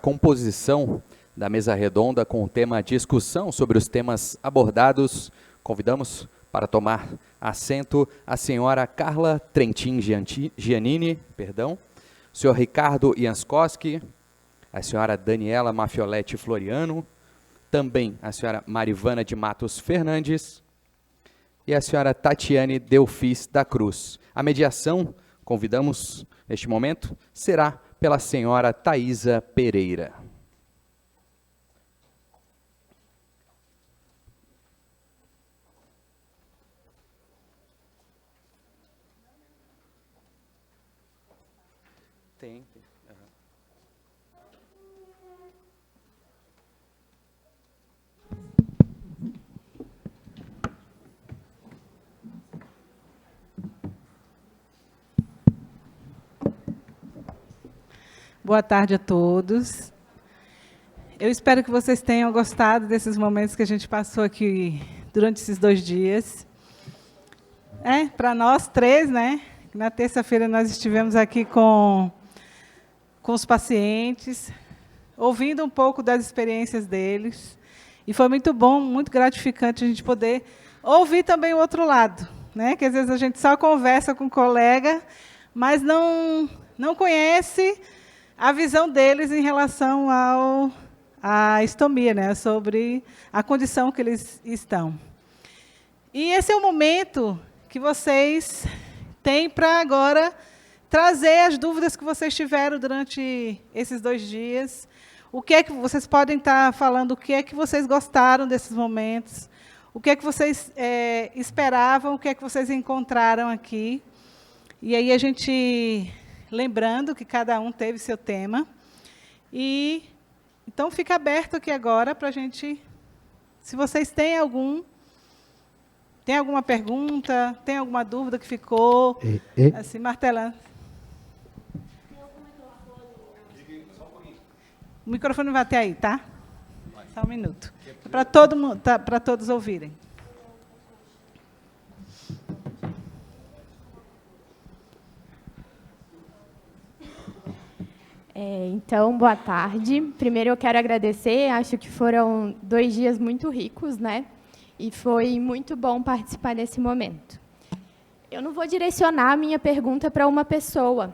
composição da mesa redonda com o tema discussão sobre os temas abordados, convidamos para tomar assento a senhora Carla Trentin Giannini, o senhor Ricardo Jankowski, a senhora Daniela Mafioletti Floriano, também a senhora Marivana de Matos Fernandes e a senhora Tatiane Delfis da Cruz. A mediação, convidamos neste momento, será pela senhora Thaisa Pereira. Tem. Boa tarde a todos. Eu espero que vocês tenham gostado desses momentos que a gente passou aqui durante esses 2 dias. Para nós 3, né? Na terça-feira nós estivemos aqui com os pacientes, ouvindo um pouco das experiências deles. E foi muito bom, muito gratificante a gente poder ouvir também o outro lado, né? Que às vezes a gente só conversa com o colega, mas não conhece a visão deles em relação à estomia, né? Sobre a condição que eles estão. E esse é o momento que vocês têm para agora trazer as dúvidas que vocês tiveram durante esses 2 dias. O que é que vocês podem estar falando, o que é que vocês gostaram desses momentos, o que é que vocês esperavam, o que é que vocês encontraram aqui. E aí a gente, lembrando que cada um teve seu tema. E então fica aberto aqui agora para a gente, se vocês têm alguma pergunta, tem alguma dúvida que ficou, assim, martelando. O microfone vai até aí, tá? Só um minuto. Para todo mundo, para todos ouvirem. Então, boa tarde. Primeiro eu quero agradecer, acho que foram 2 dias muito ricos, né? E foi muito bom participar desse momento. Eu não vou direcionar a minha pergunta para uma pessoa.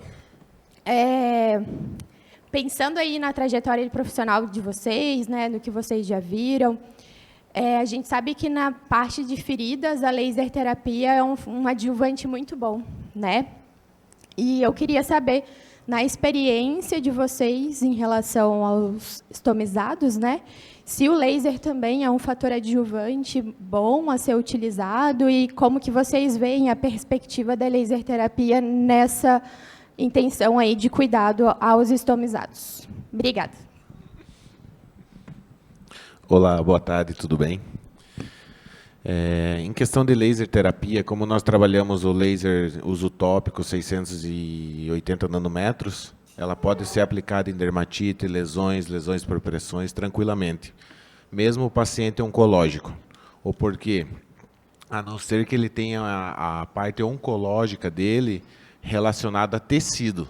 Pensando aí na trajetória profissional de vocês, né, no que vocês já viram, a gente sabe que na parte de feridas, a laser terapia é um adjuvante muito bom, né? E eu queria saber, na experiência de vocês em relação aos estomizados, né, se o laser também é um fator adjuvante bom a ser utilizado e como que vocês veem a perspectiva da laser terapia nessa intenção aí de cuidado aos estomizados. Obrigada. Olá, boa tarde, tudo bem? Em questão de laser terapia, como nós trabalhamos o laser uso tópico 680 nanômetros, ela pode ser aplicada em dermatite, lesões por pressões, tranquilamente. Mesmo o paciente oncológico. Ou porque, a não ser que ele tenha a parte oncológica dele relacionada a tecido.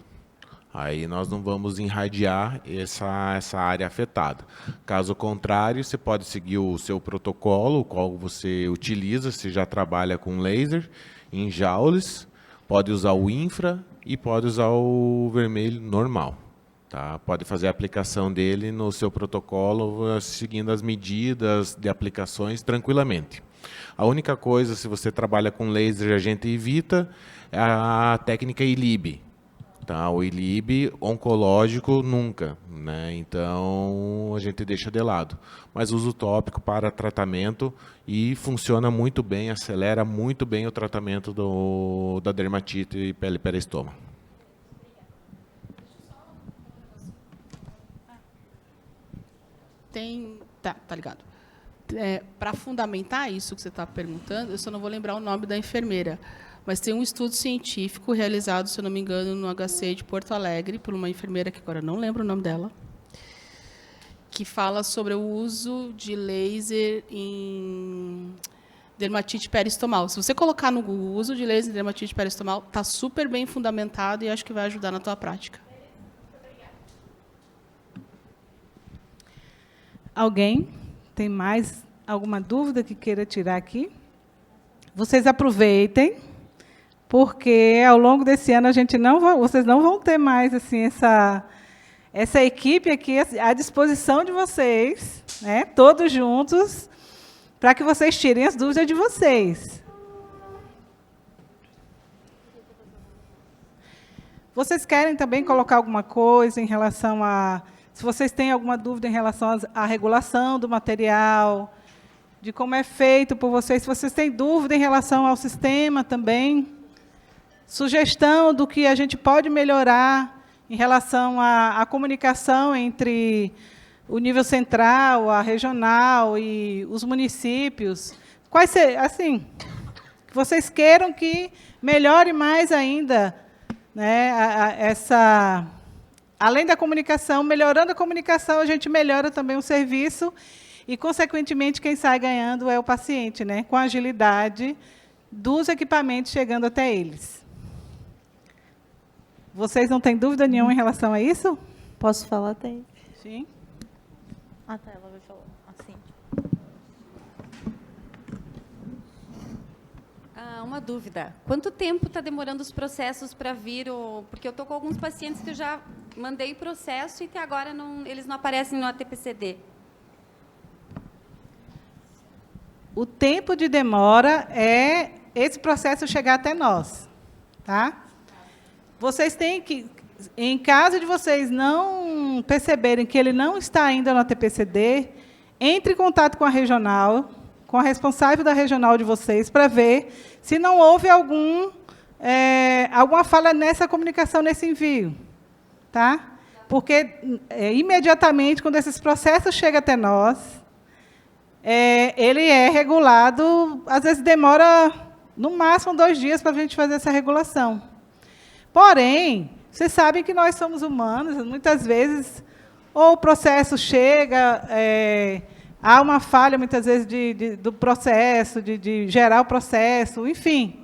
Aí nós não vamos irradiar essa área afetada. Caso contrário, você pode seguir o seu protocolo, o qual você utiliza, se já trabalha com laser, em joules, pode usar o infra e pode usar o vermelho normal. Tá? Pode fazer a aplicação dele no seu protocolo, seguindo as medidas de aplicações tranquilamente. A única coisa, se você trabalha com laser, a gente evita a técnica ILIB. Tá? O ILIB oncológico nunca, né? Então a gente deixa de lado. Mas uso tópico para tratamento e funciona muito bem, acelera muito bem o tratamento da dermatite e pele peristoma. Tá ligado. Para fundamentar isso que você está perguntando, eu só não vou lembrar o nome da enfermeira, mas tem um estudo científico realizado, se eu não me engano, no HC de Porto Alegre, por uma enfermeira que agora não lembro o nome dela, que fala sobre o uso de laser em dermatite peristomal. Se você colocar no Google uso de laser em dermatite peristomal, está super bem fundamentado e acho que vai ajudar na tua prática. Alguém tem mais alguma dúvida que queira tirar aqui? Vocês aproveitem, porque ao longo desse ano vocês não vão ter mais assim essa equipe aqui à disposição de vocês, né, todos juntos, para que vocês tirem as dúvidas de vocês. Vocês querem também colocar alguma coisa em relação a... Se vocês têm alguma dúvida em relação à regulação do material, de como é feito por vocês, se vocês têm dúvida em relação ao sistema também, sugestão do que a gente pode melhorar em relação à comunicação entre o nível central, a regional e os municípios. Quais assim, que vocês queiram que melhore mais ainda, né, além da comunicação, melhorando a comunicação, a gente melhora também o serviço e, consequentemente, quem sai ganhando é o paciente, né, com a agilidade dos equipamentos chegando até eles. Vocês não têm dúvida nenhuma em relação a isso? Posso falar? Tem. Sim. Ah, tá, ela vai falar. Assim. Uma dúvida. Quanto tempo está demorando os processos para vir? Porque eu estou com alguns pacientes que eu já mandei processo e até agora eles não aparecem no ATPCD. O tempo de demora é esse processo chegar até nós. Tá? Vocês têm que, em caso de vocês não perceberem que ele não está ainda no ATPCD, entre em contato com a regional, com a responsável da regional de vocês, para ver se não houve alguma falha nessa comunicação, nesse envio. Tá? Porque, imediatamente, quando esses processos chegam até nós, ele é regulado, às vezes demora, no máximo, 2 dias para a gente fazer essa regulação. Porém, vocês sabem que nós somos humanos, muitas vezes, ou o processo chega... há uma falha, muitas vezes, do processo, de gerar o processo, enfim.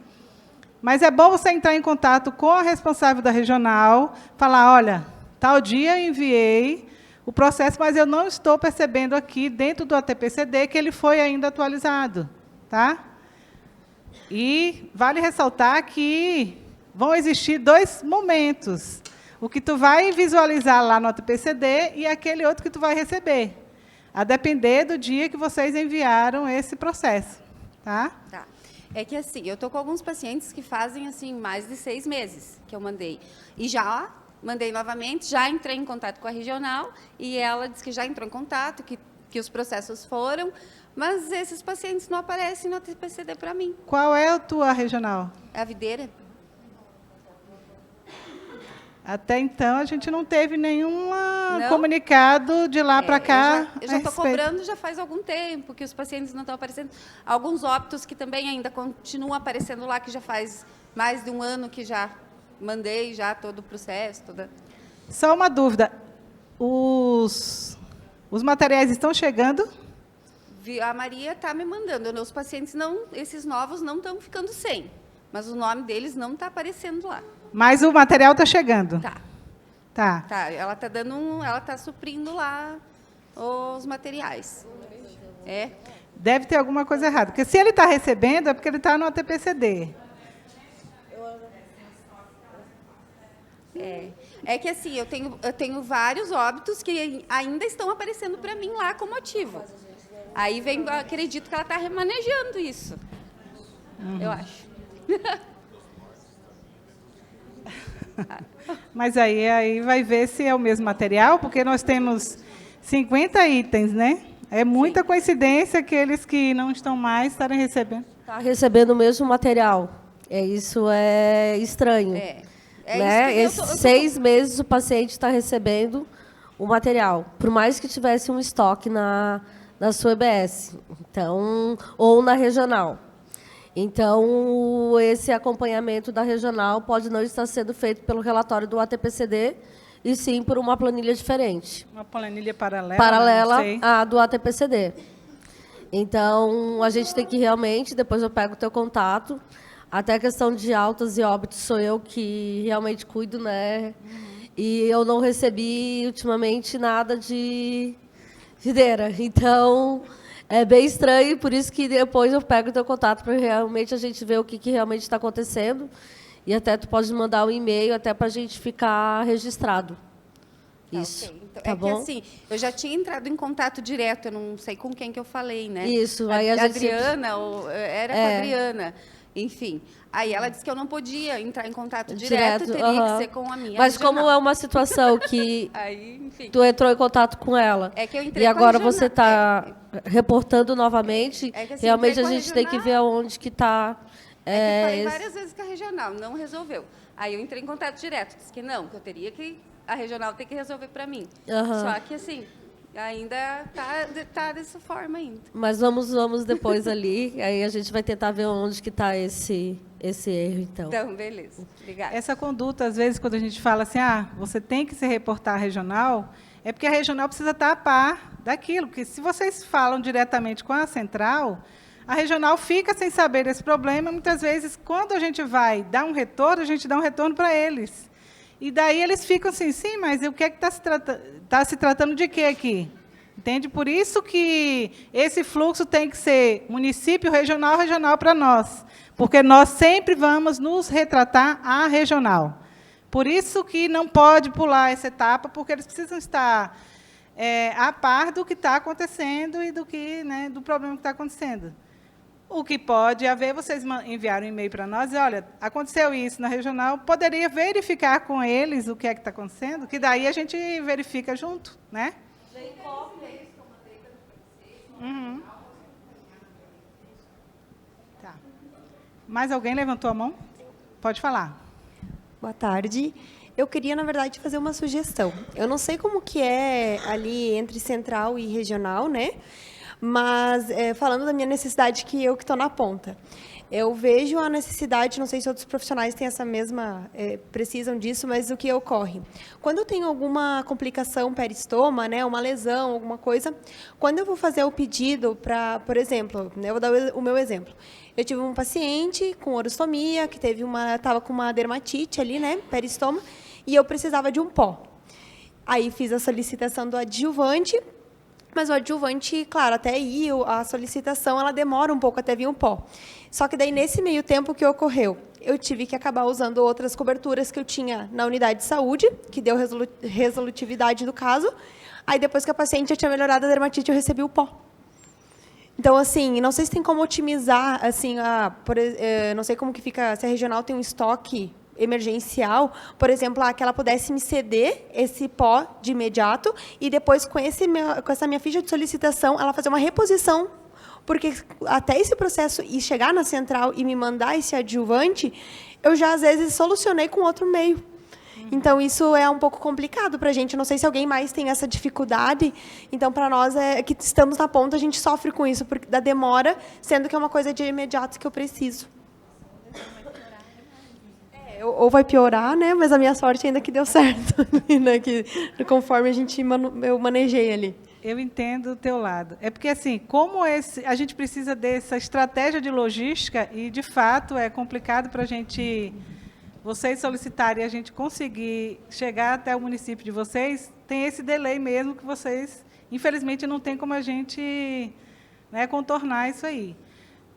Mas é bom você entrar em contato com a responsável da regional, falar, olha, tal dia eu enviei o processo, mas eu não estou percebendo aqui, dentro do ATPCD, que ele foi ainda atualizado. Tá? E vale ressaltar que vão existir 2 momentos. O que tu vai visualizar lá no ATPCD e aquele outro que tu vai receber, a depender do dia que vocês enviaram esse processo. Tá? Tá. É que, assim, eu estou com alguns pacientes que fazem, assim, mais de 6 meses que eu mandei. E já mandei novamente, já entrei em contato com a regional, e ela disse que já entrou em contato, que os processos foram, mas esses pacientes não aparecem no ATPCD para mim. Qual é a tua regional? É a Videira. Até então, a gente não teve nenhum comunicado de lá para cá. Eu já estou cobrando já faz algum tempo, que os pacientes não estão aparecendo. Alguns óbitos que também ainda continuam aparecendo lá, que já faz mais de 1 ano que já mandei já todo o processo. Só uma dúvida. Os materiais estão chegando? A Maria está me mandando. Os pacientes, esses novos, não estão ficando sem. Mas o nome deles não está aparecendo lá. Mas o material está chegando? Tá. Tá. Tá. Ela está ela está suprindo lá os materiais. Deve ter alguma coisa errada. Porque se ele está recebendo, é porque ele está no ATPCD. É que, assim, eu tenho vários óbitos que ainda estão aparecendo para mim lá como ativo. Aí acredito que ela está remanejando isso. Eu acho. Mas aí vai ver se é o mesmo material, porque nós temos 50 itens, né? É muita coincidência aqueles que não estão mais estarem recebendo. Está recebendo o mesmo material. Isso é estranho. Né? Esses 6 meses o paciente está recebendo o material, por mais que tivesse um estoque na sua EBS, então, ou na regional. Então, esse acompanhamento da regional pode não estar sendo feito pelo relatório do ATPCD, e sim por uma planilha diferente. Uma planilha paralela? Paralela à do ATPCD. Então, a gente tem que realmente, depois eu pego o teu contato, até a questão de altas e óbitos sou eu que realmente cuido, né? E eu não recebi, ultimamente, nada de videira. Então, é bem estranho, por isso que depois eu pego o teu contato para realmente a gente ver o que realmente está acontecendo. E até tu pode mandar um e-mail até para a gente ficar registrado. Isso. Okay. Então, tá bom? Que assim, eu já tinha entrado em contato direto, eu não sei com quem que eu falei, né? Isso, aí a gente Adriana, ou era com a Adriana. Enfim, aí ela disse que eu não podia entrar em contato direto, teria que ser com a minha Mas regional. como é uma situação que aí, enfim, tu entrou em contato com ela, é que eu entrei e agora com a você está reportando novamente, que, assim, realmente a entrei com gente tem que ver aonde que está... que eu falei várias vezes com a regional, não resolveu. Aí eu entrei em contato direto, disse que não, que eu teria que... A regional tem que resolver para mim. Só que, assim, ainda tá dessa forma ainda. Mas vamos depois ali, aí a gente vai tentar ver onde que está esse erro, então. Então, beleza. Obrigada. Essa conduta, às vezes, quando a gente fala assim, você tem que se reportar à regional, é porque a regional precisa estar a par daquilo, porque se vocês falam diretamente com a central, a regional fica sem saber desse problema, muitas vezes, quando a gente vai dar um retorno, a gente dá um retorno para eles. E daí eles ficam assim, sim, mas o que é que está se tratando de quê aqui? Entende? Por isso que esse fluxo tem que ser município, regional para nós. Porque nós sempre vamos nos retratar à regional. Por isso que não pode pular essa etapa, porque eles precisam estar a par do que está acontecendo e do problema que está acontecendo. O que pode haver, vocês enviaram um e-mail para nós e, olha, aconteceu isso na regional, poderia verificar com eles o que é que está acontecendo, que daí a gente verifica junto, né? Uhum. Tá. Mais alguém levantou a mão? Pode falar. Boa tarde. Eu queria, na verdade, fazer uma sugestão. Eu não sei como que é ali entre central e regional, né? Mas, falando da minha necessidade, que eu que estou na ponta, eu vejo a necessidade, não sei se outros profissionais têm essa mesma, precisam disso, mas o que ocorre? Quando eu tenho alguma complicação peristoma, né, uma lesão, alguma coisa, quando eu vou fazer o pedido para, por exemplo, né, eu vou dar o meu exemplo. Eu tive um paciente com orostomia, que estava com uma dermatite ali, né, peristoma, e eu precisava de um pó. Aí fiz a solicitação do adjuvante. Mas o adjuvante, claro, até aí a solicitação ela demora um pouco até vir um pó. Só que daí, nesse meio tempo, o que ocorreu? Eu tive que acabar usando outras coberturas que eu tinha na unidade de saúde, que deu resolutividade do caso. Aí, depois que a paciente já tinha melhorado a dermatite, eu recebi o pó. Então, assim, não sei se tem como otimizar, assim, não sei como que fica, se a regional tem um estoque emergencial, por exemplo, que ela pudesse me ceder esse pó de imediato e depois, com essa minha ficha de solicitação, ela fazer uma reposição, porque até esse processo e chegar na central e me mandar esse adjuvante, eu já, às vezes, solucionei com outro meio. Então, isso é um pouco complicado para a gente. Não sei se alguém mais tem essa dificuldade. Então, para nós, que estamos na ponta, a gente sofre com isso, porque da demora, sendo que é uma coisa de imediato que eu preciso. Ou vai piorar, né? Mas a minha sorte ainda que deu certo, né? Que conforme eu manejei ali. Eu entendo o teu lado. É porque, assim, como a gente precisa dessa estratégia de logística e, de fato, é complicado para vocês solicitarem e a gente conseguir chegar até o município de vocês, tem esse delay mesmo que vocês, infelizmente, não tem como a gente, né, contornar isso aí.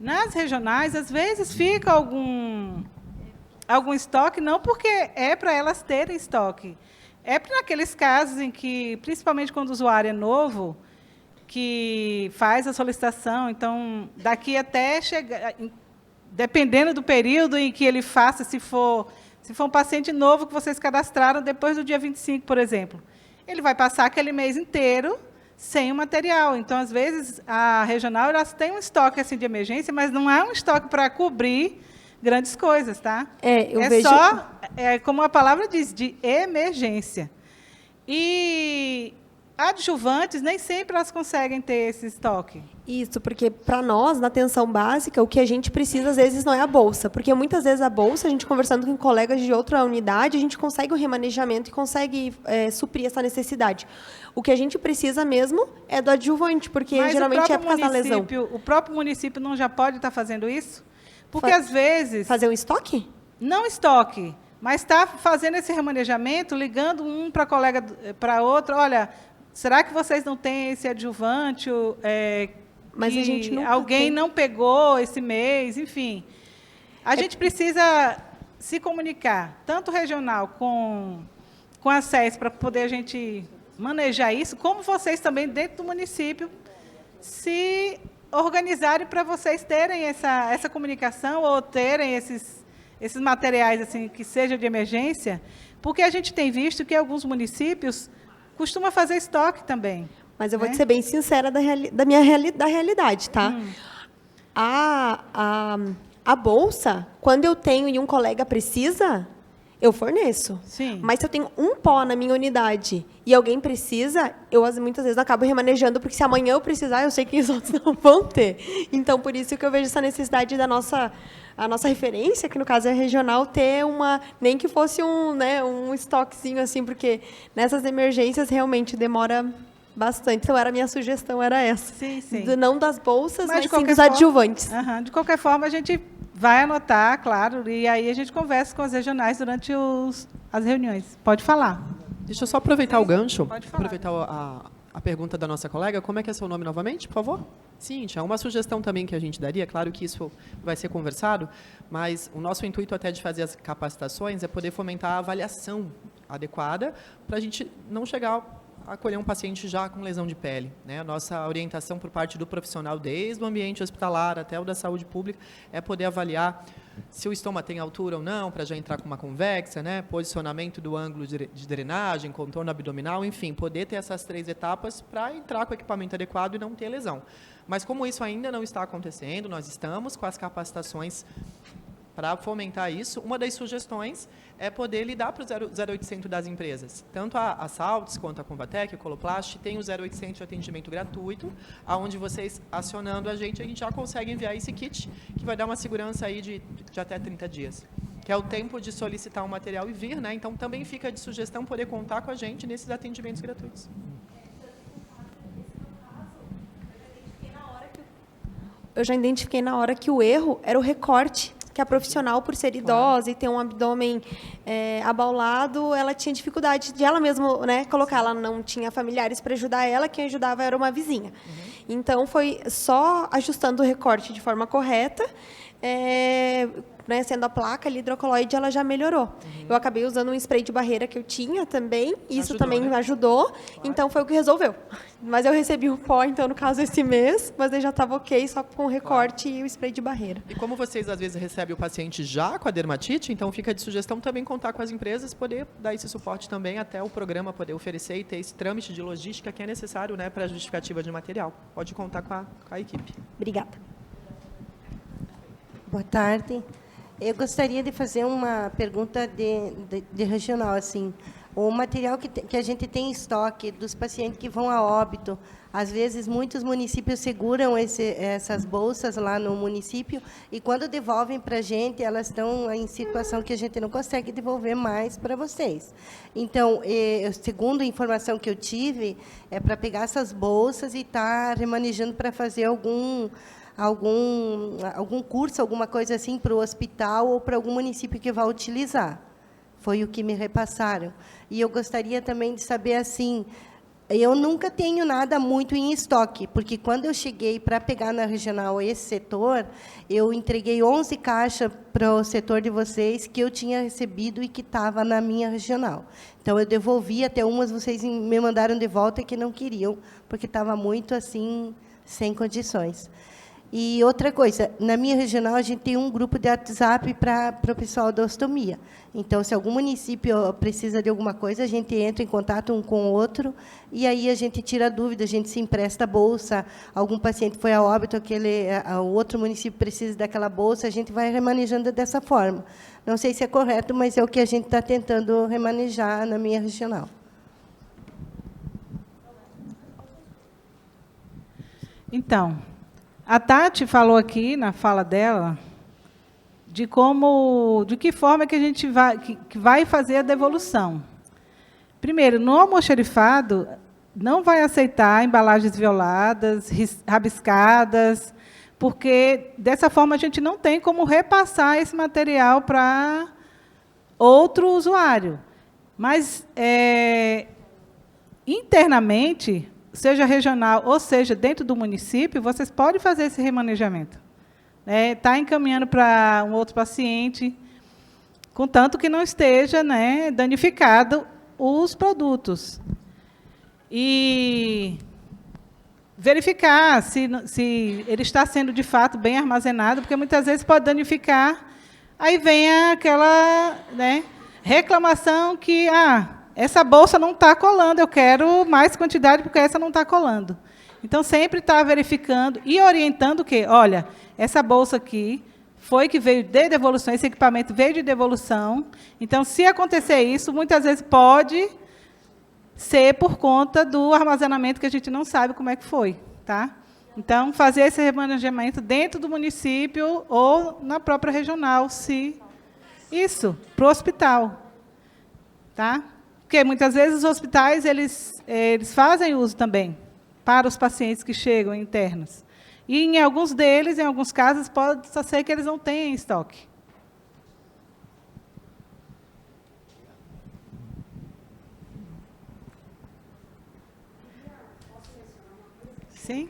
Nas regionais, às vezes, fica algum estoque, não porque é para elas terem estoque. É para aqueles casos em que, principalmente quando o usuário é novo, que faz a solicitação, então, daqui até chegar, dependendo do período em que ele faça, se for um paciente novo que vocês cadastraram depois do dia 25, por exemplo, ele vai passar aquele mês inteiro sem o material. Então, às vezes, a regional elas tem um estoque assim, de emergência, mas não é um estoque para cobrir grandes coisas, tá? Só, como a palavra diz, de emergência. E adjuvantes, nem sempre elas conseguem ter esse estoque. Isso, porque para nós, na atenção básica, o que a gente precisa, às vezes, não é a bolsa. Porque, muitas vezes, a bolsa, a gente conversando com colegas de outra unidade, a gente consegue um remanejamento e consegue suprir essa necessidade. O que a gente precisa mesmo é do adjuvante, porque, mas geralmente, é por causa da lesão. O próprio município não já pode estar fazendo isso? Porque, às vezes... Fazer um estoque? Não estoque, mas está fazendo esse remanejamento, ligando um para colega para outro. Olha, será que vocês não têm esse adjuvante? Mas que a gente nunca alguém tem. não pegou esse mês, enfim. A gente precisa se comunicar, tanto regional com a SES, para poder a gente manejar isso, como vocês também, dentro do município, se organizarem para vocês terem essa comunicação ou terem esses materiais assim que sejam de emergência, porque a gente tem visto que alguns municípios costumam fazer estoque também. Mas eu vou te ser bem sincera da realidade, tá? A bolsa, quando eu tenho e um colega precisa, eu forneço. Sim. Mas se eu tenho um pó na minha unidade e alguém precisa, eu muitas vezes acabo remanejando, porque se amanhã eu precisar, eu sei que os outros não vão ter. Então, por isso que eu vejo essa necessidade a nossa referência, que no caso é regional, ter nem que fosse um estoquezinho assim, porque nessas emergências realmente demora bastante. Então, a minha sugestão era essa. Sim, sim. Não das bolsas, mas de sim qualquer dos forma, adjuvantes. De qualquer forma, a gente vai anotar, claro, e aí a gente conversa com as regionais durante as reuniões. Pode falar. Deixa eu só aproveitar o gancho, Pode falar. aproveitar a pergunta da nossa colega. Como é que é seu nome novamente, por favor? Cíntia, uma sugestão também que a gente daria, claro que isso vai ser conversado, mas o nosso intuito até de fazer as capacitações é poder fomentar a avaliação adequada para a gente não chegar a acolher um paciente já com lesão de pele, né? A nossa orientação por parte do profissional, desde o ambiente hospitalar até o da saúde pública, é poder avaliar se o estômago tem altura ou não, para já entrar com uma convexa, né? Posicionamento do ângulo de drenagem, contorno abdominal, enfim, poder ter essas 3 etapas para entrar com o equipamento adequado e não ter lesão. Mas como isso ainda não está acontecendo, nós estamos com as capacitações para fomentar isso. Uma das sugestões é poder lidar para o 0800 das empresas. Tanto a Saltes quanto a Convatec, a Coloplast, tem o 0800 de atendimento gratuito, onde vocês, acionando a gente já consegue enviar esse kit, que vai dar uma segurança aí de até 30 dias, que é o tempo de solicitar um material e vir, né? Então, também fica de sugestão poder contar com a gente nesses atendimentos gratuitos. Eu já identifiquei na hora que o erro era o recorte, que a profissional, por ser idosa e ter um abdômen abaulado, ela tinha dificuldade de ela mesma, né, colocar. Ela não tinha familiares para ajudar ela, quem ajudava era uma vizinha. Então, foi só ajustando o recorte de forma correta, né, sendo a placa ali hidrocoloide, ela já melhorou. Eu acabei usando um spray de barreira que eu tinha também, isso Ajudou, também né? ajudou, então foi o que resolveu. Mas eu recebi o pó, então, no caso, esse mês, mas ele já estava ok, só com o recorte e o spray de barreira. E como vocês, às vezes, recebem o paciente já com a dermatite, então fica de sugestão também contar com as empresas, poder dar esse suporte também até o programa poder oferecer e ter esse trâmite de logística que é necessário, né, para a justificativa de material. Pode contar com a equipe. Obrigada. Boa tarde. Eu gostaria de fazer uma pergunta de regional, assim. O material que a gente tem em estoque dos pacientes que vão a óbito, às vezes muitos municípios seguram essas bolsas lá no município e quando devolvem para a gente, elas estão em situação que a gente não consegue devolver mais para vocês. Então, segundo a informação que eu tive, é para pegar essas bolsas e estar remanejando para fazer algum curso, alguma coisa assim, para o hospital ou para algum município que vai utilizar. Foi o que me repassaram. E eu gostaria também de saber, assim, eu nunca tenho nada muito em estoque, porque quando eu cheguei para pegar na regional esse setor, eu entreguei 11 caixas para o setor de vocês que eu tinha recebido e que estava na minha regional. Então, eu devolvi, até umas vocês me mandaram de volta que não queriam, porque estava muito, assim, sem condições. E outra coisa, na minha regional, a gente tem um grupo de WhatsApp para o pessoal da ostomia. Então, se algum município precisa de alguma coisa, a gente entra em contato um com o outro, e aí a gente tira a dúvida, a gente se empresta a bolsa, algum paciente foi a óbito, o outro município precisa daquela bolsa, a gente vai remanejando dessa forma. Não sei se é correto, mas é o que a gente está tentando remanejar na minha regional. Então, a Tati falou aqui, na fala dela, de que forma que a gente vai fazer a devolução. Primeiro, no almoxarifado, não vai aceitar embalagens violadas, rabiscadas, porque, dessa forma, a gente não tem como repassar esse material para outro usuário. Mas internamente, seja regional ou seja dentro do município, vocês podem fazer esse remanejamento. Está encaminhando para um outro paciente, contanto que não esteja, né, danificado os produtos. E verificar se ele está sendo, de fato, bem armazenado, porque muitas vezes pode danificar, aí vem aquela, né, reclamação que essa bolsa não está colando, eu quero mais quantidade porque essa não está colando. Então, sempre está verificando e orientando que, olha, essa bolsa aqui foi que veio de devolução, esse equipamento veio de devolução. Então, se acontecer isso, muitas vezes pode ser por conta do armazenamento que a gente não sabe como é que foi. Tá? Então, fazer esse remanejamento dentro do município ou na própria regional, isso, para o hospital. Tá? Porque, muitas vezes, os hospitais eles fazem uso também para os pacientes que chegam internos. E, em alguns deles, em alguns casos, pode ser que eles não tenham estoque. Sim?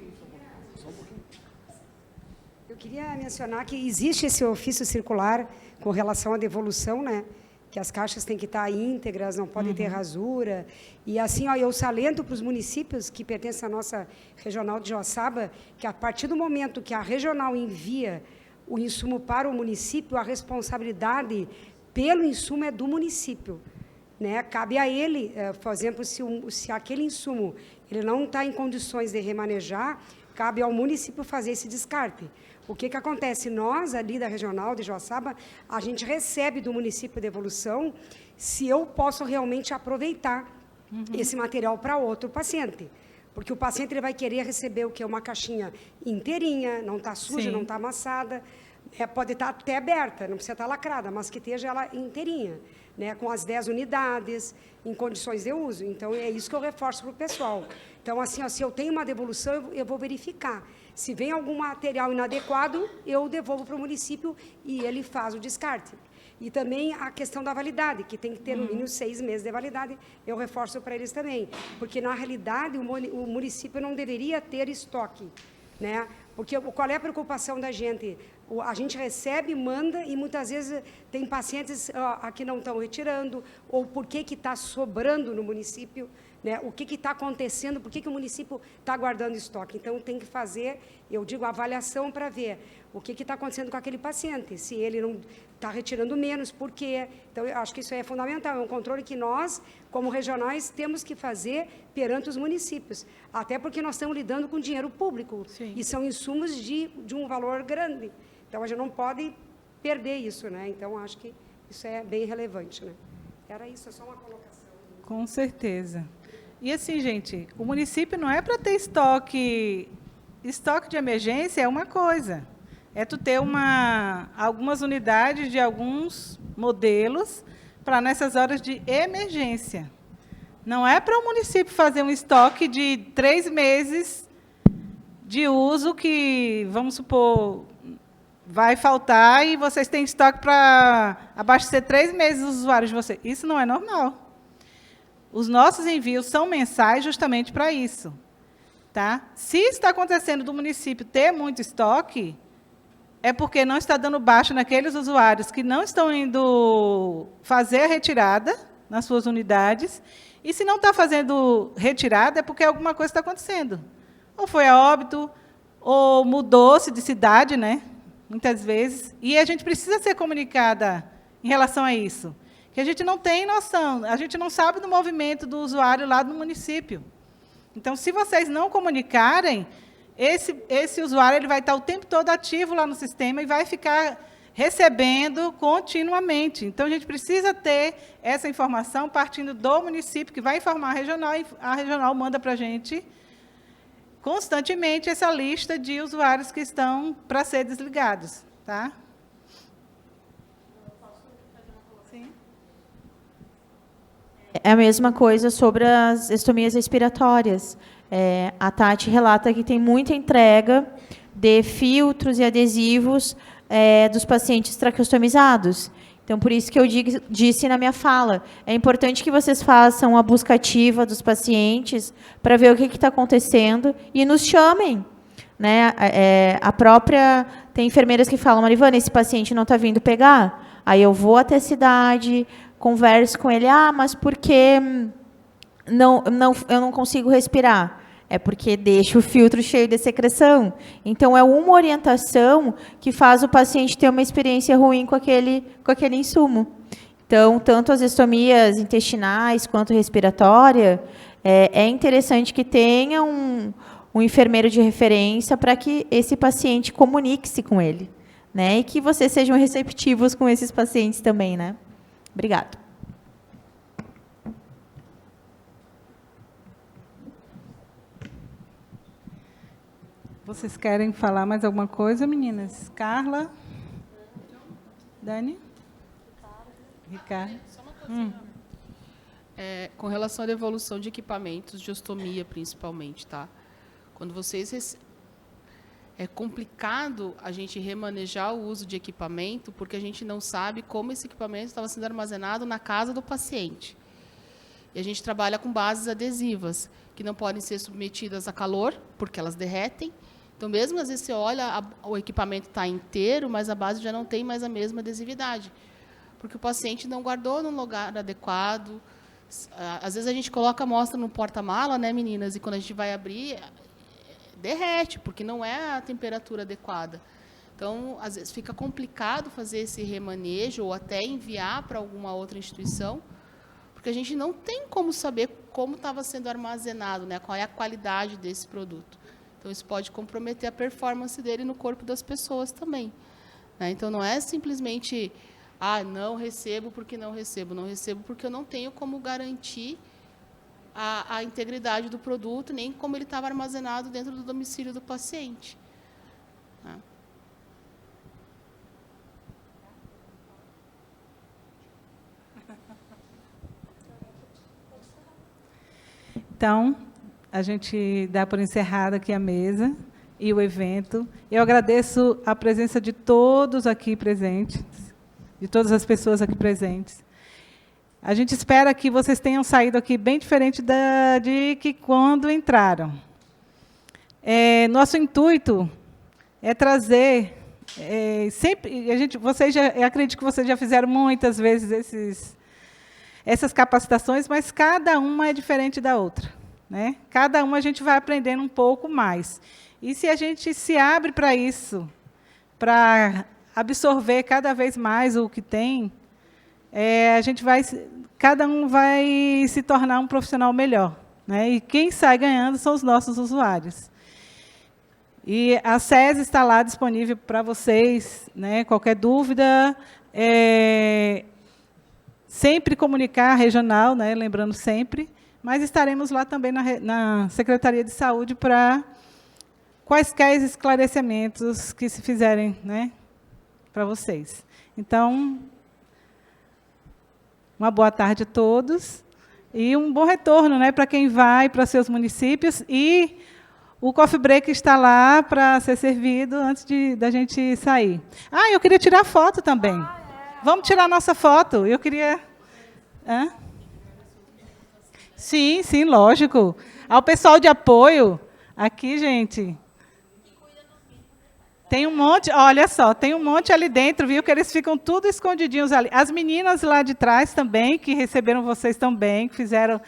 Eu queria mencionar que existe esse ofício circular com relação à devolução, né? Que as caixas têm que estar íntegras, não podem ter rasura. E assim, eu salento para os municípios que pertencem à nossa regional de Joaçaba, que a partir do momento que a regional envia o insumo para o município, a responsabilidade pelo insumo é do município. Né? Cabe a ele, por exemplo, se aquele insumo ele não está em condições de remanejar, cabe ao município fazer esse descarte. O que acontece? Nós, ali da regional de Joaçaba, a gente recebe do município de devolução se eu posso realmente aproveitar esse material para outro paciente. Porque o paciente ele vai querer receber o quê? Uma caixinha inteirinha, não está suja, não está amassada, pode estar até aberta, não precisa estar lacrada, mas que esteja ela inteirinha, né, com as 10 unidades, em condições de uso. Então, é isso que eu reforço para o pessoal. Então, assim, se eu tenho uma devolução, eu vou verificar. Se vem algum material inadequado, eu devolvo para o município e ele faz o descarte. E também a questão da validade, que tem que ter no mínimo 6 meses de validade, eu reforço para eles também. Porque, na realidade, o município não deveria ter estoque. Né? Porque qual é a preocupação da gente? A gente recebe, manda, e muitas vezes tem pacientes que não estão retirando, ou por que está sobrando no município, né? O que está acontecendo, por que o município está guardando estoque. Então, tem que fazer, eu digo, avaliação para ver o que está acontecendo com aquele paciente, se ele não está retirando menos, por quê. Então, eu acho que isso é fundamental, é um controle que nós, como regionais, temos que fazer perante os municípios, até porque nós estamos lidando com dinheiro público, Sim. E são insumos de um valor grande. Então, a gente não pode perder isso, né? Então, acho que isso é bem relevante, né? Era isso, é só uma colocação. Com certeza. E assim, gente, o município não é para ter estoque. Estoque de emergência é uma coisa. É tu ter algumas unidades de alguns modelos para nessas horas de emergência. Não é para o município fazer um estoque de 3 meses de uso que, vamos supor, vai faltar e vocês têm estoque para abastecer 3 meses os usuários de vocês. Isso não é normal. Os nossos envios são mensais justamente para isso. Tá? Se está acontecendo do município ter muito estoque, é porque não está dando baixa naqueles usuários que não estão indo fazer a retirada nas suas unidades, e se não está fazendo retirada, é porque alguma coisa está acontecendo. Ou foi a óbito, ou mudou-se de cidade, né? Muitas vezes, e a gente precisa ser comunicada em relação a isso, que a gente não tem noção, a gente não sabe do movimento do usuário lá no município. Então, se vocês não comunicarem, esse usuário ele vai estar o tempo todo ativo lá no sistema e vai ficar recebendo continuamente. Então, a gente precisa ter essa informação partindo do município, que vai informar a regional, e a regional manda para a gente constantemente essa lista de usuários que estão para ser desligados. Tá? Sim. É a mesma coisa sobre as estomias respiratórias. A Tati relata que tem muita entrega de filtros e adesivos dos pacientes traqueostomizados. Então, por isso que eu disse na minha fala, é importante que vocês façam a busca ativa dos pacientes para ver o que está acontecendo e nos chamem. Né? Tem enfermeiras que falam, Marivana, esse paciente não está vindo pegar. Aí eu vou até a cidade, converso com ele, mas por que eu não consigo respirar? É porque deixa o filtro cheio de secreção. Então, é uma orientação que faz o paciente ter uma experiência ruim com aquele insumo. Então, tanto as estomias intestinais quanto respiratória, é interessante que tenha um enfermeiro de referência para que esse paciente comunique-se com ele, né? E que vocês sejam receptivos com esses pacientes também, né? Obrigada. Vocês querem falar mais alguma coisa, meninas? Carla? Dani? Ricardo? Com relação à devolução de equipamentos de ostomia, principalmente, tá? Quando vocês... É complicado a gente remanejar o uso de equipamento, porque a gente não sabe como esse equipamento estava sendo armazenado na casa do paciente. E a gente trabalha com bases adesivas, que não podem ser submetidas a calor, porque elas derretem. Então, mesmo às vezes você olha, o equipamento está inteiro, mas a base já não tem mais a mesma adesividade, porque o paciente não guardou num lugar adequado. Às vezes a gente coloca a amostra no porta-mala, né, meninas, e quando a gente vai abrir, derrete, porque não é a temperatura adequada. Então, às vezes fica complicado fazer esse remanejo ou até enviar para alguma outra instituição, porque a gente não tem como saber como estava sendo armazenado, né, qual é a qualidade desse produto. Então, isso pode comprometer a performance dele no corpo das pessoas também. Né? Então, não é simplesmente, não recebo porque não recebo. Não recebo porque eu não tenho como garantir a integridade do produto, nem como ele estava armazenado dentro do domicílio do paciente. Né? Então, a gente dá por encerrada aqui a mesa e o evento. Eu agradeço a presença de todos aqui presentes, de todas as pessoas aqui presentes. A gente espera que vocês tenham saído aqui bem diferente de que quando entraram. Nosso intuito é trazer sempre. Eu acredito que vocês já fizeram muitas vezes essas capacitações, mas cada uma é diferente da outra. Né? Cada uma a gente vai aprendendo um pouco mais. E se a gente se abre para isso, para absorver cada vez mais o que tem, cada um vai se tornar um profissional melhor. Né? E quem sai ganhando são os nossos usuários. E a SES está lá disponível para vocês, né? Qualquer dúvida, sempre comunicar regional, né? Lembrando sempre, mas estaremos lá também na Secretaria de Saúde para quaisquer esclarecimentos que se fizerem, né, para vocês. Então, uma boa tarde a todos e um bom retorno, né, para quem vai para seus municípios. E o coffee break está lá para ser servido antes da gente sair. Eu queria tirar foto também. Vamos tirar nossa foto. Eu queria... Sim, lógico. Ao pessoal de apoio, aqui, gente, tem um monte, olha só, tem um monte ali dentro, viu, que eles ficam tudo escondidinhos ali. As meninas lá de trás também, que receberam vocês também, que fizeram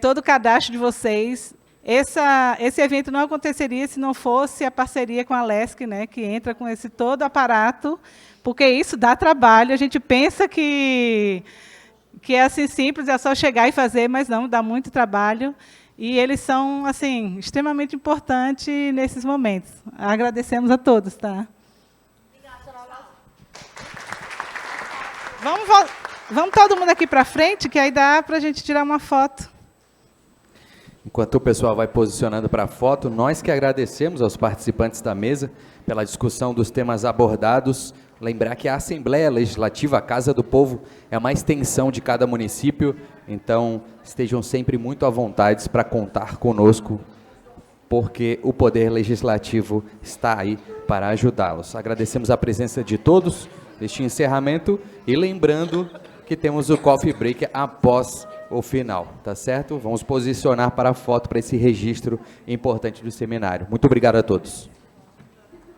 todo o cadastro de vocês. Esse evento não aconteceria se não fosse a parceria com a LESC, né, que entra com esse todo aparato, porque isso dá trabalho. A gente pensa que é assim simples, é só chegar e fazer, mas não, dá muito trabalho. E eles são assim extremamente importantes nesses momentos. Agradecemos a todos, tá? Vamos todo mundo aqui para frente, que aí dá para a gente tirar uma foto. Enquanto o pessoal vai posicionando para a foto, nós que agradecemos aos participantes da mesa pela discussão dos temas abordados. Lembrar que a Assembleia Legislativa, a Casa do Povo, é uma extensão de cada município, então estejam sempre muito à vontade para contar conosco, porque o Poder Legislativo está aí para ajudá-los. Agradecemos a presença de todos, deste encerramento e lembrando que temos o coffee break após o final, tá certo? Vamos posicionar para a foto, para esse registro importante do seminário. Muito obrigado a todos.